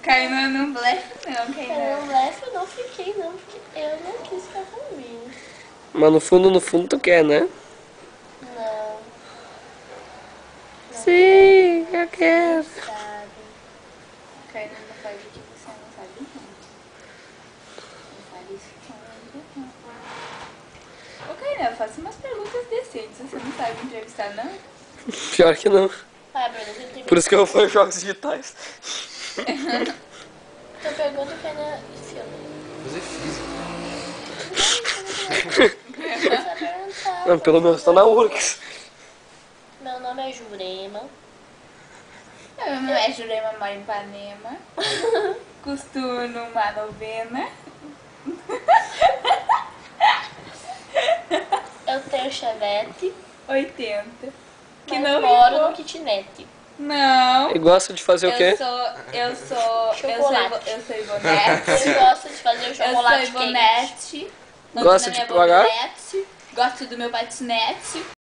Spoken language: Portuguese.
Kainan não blefe não, Kainan. Eu não blefe, eu não fiquei não, porque eu não quis ficar comigo. Mas no fundo tu quer, né? Não. Sim, eu quero. Sabe? Kainan não faz o que você não sabe não. Não faz isso não. Ô Kainan, faça umas perguntas decentes. Você não sabe entrevistar, não? Pior que não. Ah, Bruno, você tem Por isso que eu fui jogos digitais. Tua pergunta que é na filme. Fazer física. Essa pergunta. Não, pelo menos tá na URGS. Meu nome é Jurema. Meu nome é Jurema, moro em Ipanema. Costuro numa novena. Eu tenho chevette. 80. Que Mas não moro rimou. no kitnet. Não. E gosta de fazer o quê? Eu sou Chocolate. Ivonete. Eu gosto de fazer o Eu chocolate sou quente. Ivonete. Ando Gosta na de minha pagar? mobilete, gosto do meu patinete.